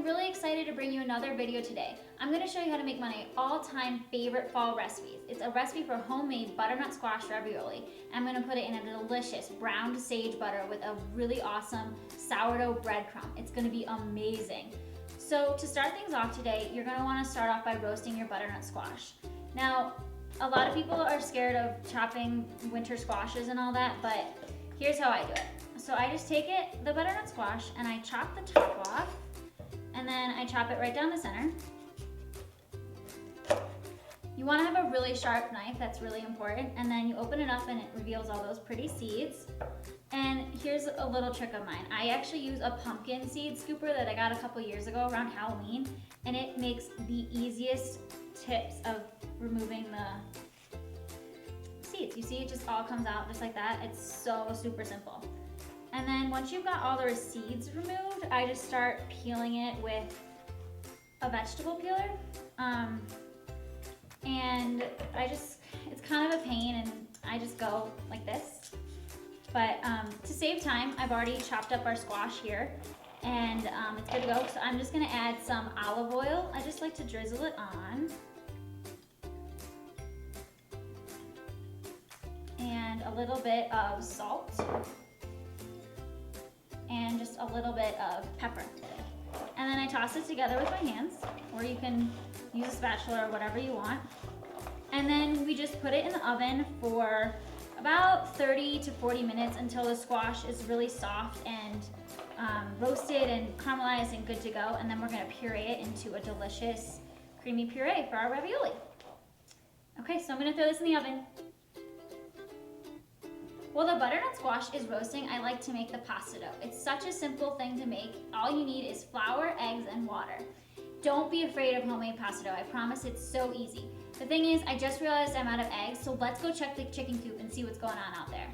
really excited to bring you another video today. I'm going to show you how to make my all-time favorite fall recipes. It's a recipe for homemade butternut squash ravioli. I'm going to put it in a delicious browned sage butter with a really awesome sourdough breadcrumb. It's going to be amazing. So to start things off today, you're going to want to start off by roasting your butternut squash. Now, a lot of people are scared of chopping winter squashes and all that, but here's how I do it. So I just take the butternut squash, and I chop the top off, and then I chop it right down the center. You want to have a really sharp knife, that's really important, and then you open it up and it reveals all those pretty seeds. And here's a little trick of mine. I actually use a pumpkin seed scooper that I got a couple years ago around Halloween, and it makes the easiest tips of removing the seeds. You see, it just all comes out just like that. It's so super simple. And then once you've got all those seeds removed, I just start peeling it with a vegetable peeler. And it's kind of a pain, and I just go like this. But to save time, I've already chopped up our squash here, and it's good to go. So I'm just gonna add some olive oil. I just like to drizzle it on. And a little bit of salt. And just a little bit of pepper. And then I toss it together with my hands, or you can use a spatula or whatever you want. And then we just put it in the oven for about 30 to 40 minutes until the squash is really soft and roasted and caramelized and good to go. And then we're gonna puree it into a delicious creamy puree for our ravioli. Okay, so I'm gonna throw this in the oven. While the butternut squash is roasting, I like to make the pasta dough. It's such a simple thing to make. All you need is flour, eggs, and water. Don't be afraid of homemade pasta dough. I promise it's so easy. The thing is, I just realized I'm out of eggs, so let's go check the chicken coop and see what's going on out there.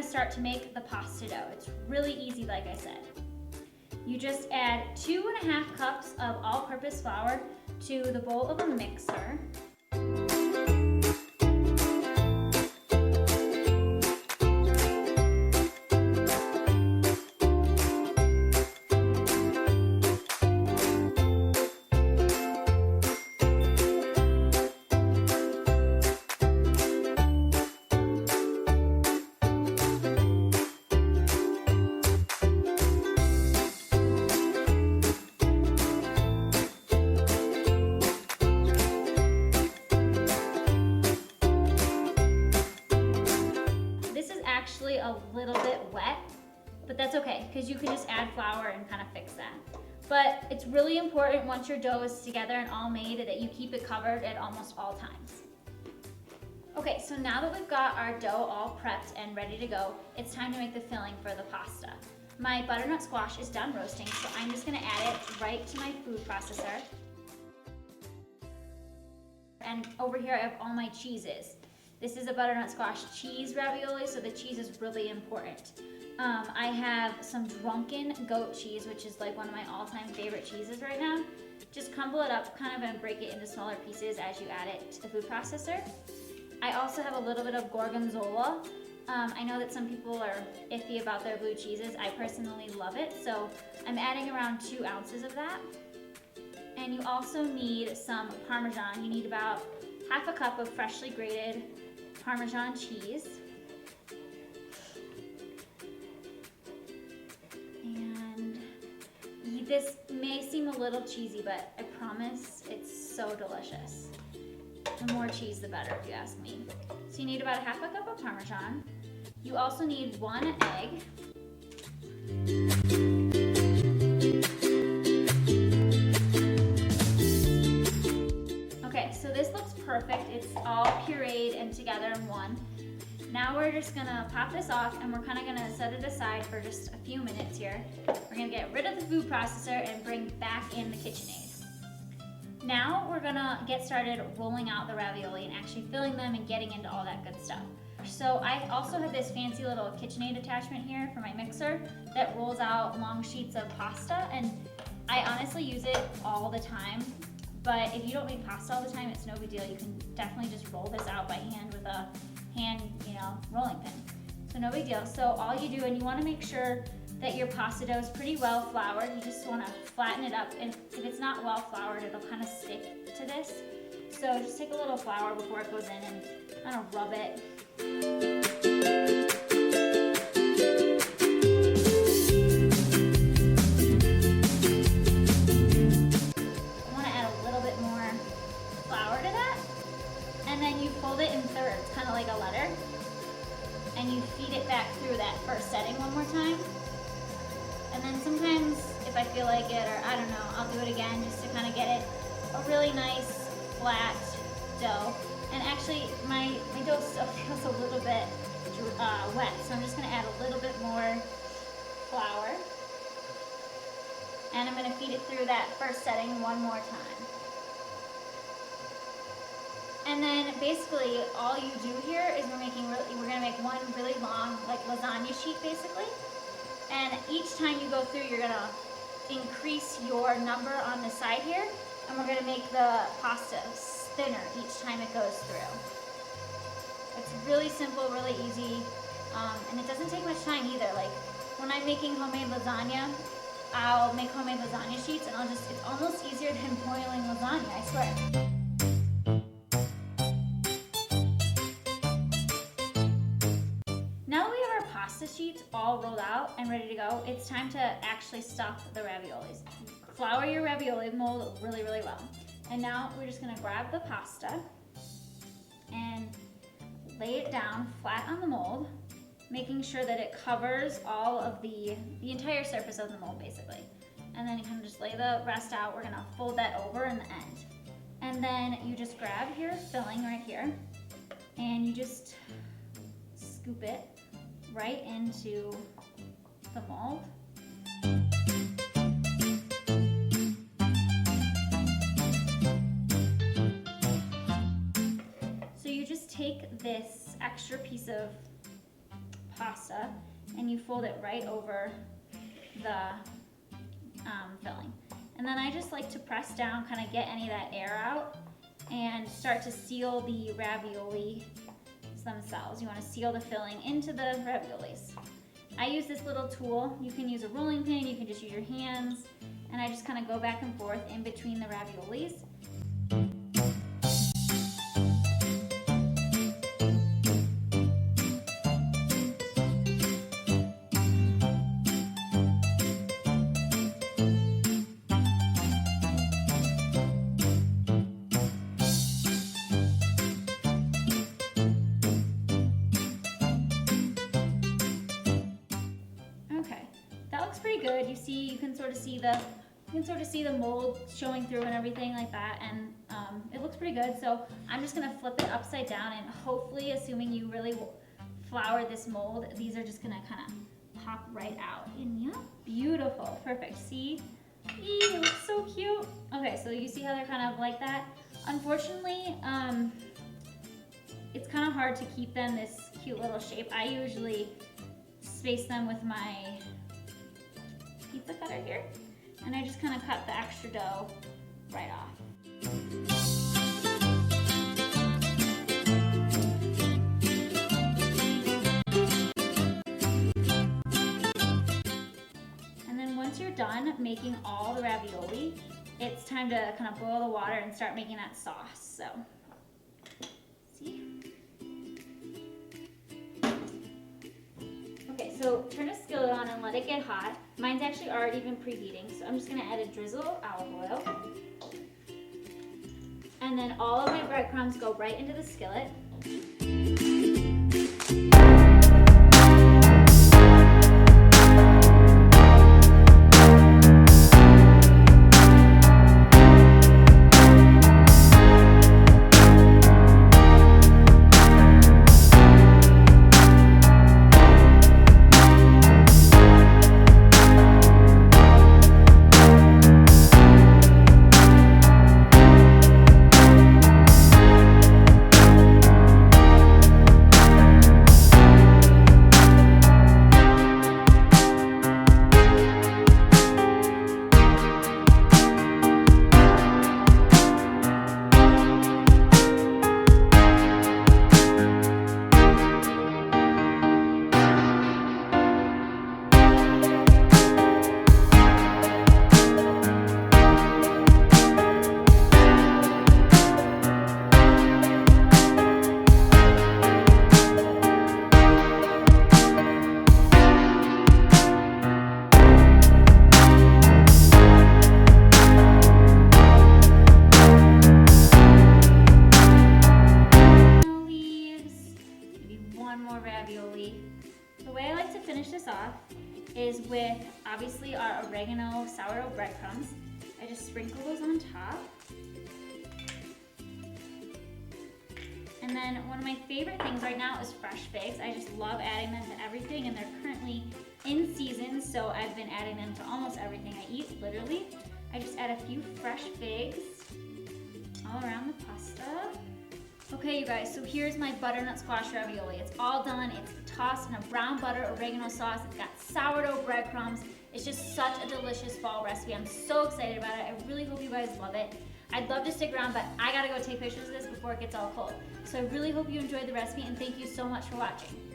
Start to make the pasta dough. It's really easy, like I said. You just add 2.5 cups of all-purpose flour to the bowl of a mixer. A little bit wet, but that's okay because you can just add flour and kind of fix that. But it's really important once your dough is together and all made that you keep it covered at almost all times. Okay, so now that we've got our dough all prepped and ready to go, it's time to make the filling for the pasta. My butternut squash is done roasting, so I'm just going to add it right to my food processor. And over here I have all my cheeses. This is a butternut squash cheese ravioli, so the cheese is really important. I have some drunken goat cheese, which is like one of my all-time favorite cheeses right now. Just crumble it up kind of and break it into smaller pieces as you add it to the food processor. I also have a little bit of gorgonzola. I know that some people are iffy about their blue cheeses. I personally love it, so I'm adding around 2 ounces of that. And you also need some Parmesan. You need about 1/2 cup of freshly grated Parmesan cheese. And this may seem a little cheesy, but I promise it's so delicious. The more cheese, the better, if you ask me. So you need about 1/2 cup of Parmesan. You also need 1 egg. Okay, so this looks perfect. It's all pureed and together in one. Now we're just gonna pop this off, and we're kind of gonna set it aside for just a few minutes here. We're gonna get rid of the food processor and bring back in the KitchenAid. Now we're gonna get started rolling out the ravioli and actually filling them and getting into all that good stuff. So I also have this fancy little KitchenAid attachment here for my mixer that rolls out long sheets of pasta, and I honestly use it all the time. But if you don't make pasta all the time, it's no big deal. You can definitely just roll this out by hand with a hand, rolling pin. So no big deal. So all you do, and you want to make sure that your pasta dough is pretty well floured. You just want to flatten it up, and if it's not well floured, it'll kind of stick to this. So just take a little flour before it goes in and kind of rub it. I want to add a little bit more flour to that, and then you fold it in thirds, kind of like a letter, and you feed it back through that first setting one more time. And then sometimes, if I feel like it, or I don't know, I'll do it again just to kind of get it a really nice, flat dough. And actually, my dough still feels a little bit wet, so I'm just going to add a little bit more flour. And I'm going to feed it through that first setting one more time. And then basically, all you do here is we're going to make one really long, like lasagna sheet, basically. And each time you go through, you're gonna increase your number on the side here, and we're gonna make the pasta thinner each time it goes through. It's really simple, really easy, and it doesn't take much time either. Like when I'm making homemade lasagna, I'll make homemade lasagna sheets, and it's almost easier than boiling lasagna, I swear. Sheets all rolled out and ready to go, it's time to actually stuff the raviolis. Flour your ravioli mold really, really well. And now we're just gonna grab the pasta and lay it down flat on the mold, making sure that it covers all of the entire surface of the mold, basically. And then you can just lay the rest out. We're gonna fold that over in the end. And then you just grab your filling right here, and you just scoop it right into the mold. So you just take this extra piece of pasta and you fold it right over the filling. And then I just like to press down, kind of get any of that air out, and start to seal the ravioli themselves. You want to seal the filling into the raviolis. I use this little tool. You can use a rolling pin, you can just use your hands, and I just kind of go back and forth in between the raviolis. Pretty good. You can sort of see the mold showing through and everything like that, and it looks pretty good. So I'm just gonna flip it upside down, and hopefully, assuming you really flour this mold, these are just gonna kind of pop right out. And yeah, beautiful, perfect. See, it looks so cute. Okay, so you see how they're kind of like that. Unfortunately, it's kind of hard to keep them this cute little shape. I usually space them with my pizza cutter here, and I just kind of cut the extra dough right off. And then once you're done making all the ravioli, it's time to kind of boil the water and start making that sauce. So, see? So turn a skillet on and let it get hot. Mine's actually already been preheating, so I'm just gonna add a drizzle of olive oil. And then all of my breadcrumbs go right into the skillet. more ravioli. The way I like to finish this off is with, obviously, our oregano sourdough breadcrumbs. I just sprinkle those on top. And then one of my favorite things right now is fresh figs. I just love adding them to everything, and they're currently in season, so I've been adding them to almost everything I eat, literally. I just add a few fresh figs all around the pasta. Okay, you guys, so here's my butternut squash ravioli. It's all done. It's tossed in a brown butter oregano sauce. It's got sourdough breadcrumbs. It's just such a delicious fall recipe. I'm so excited about it. I really hope you guys love it. I'd love to stick around, but I gotta go take pictures of this before it gets all cold. So I really hope you enjoyed the recipe, and thank you so much for watching.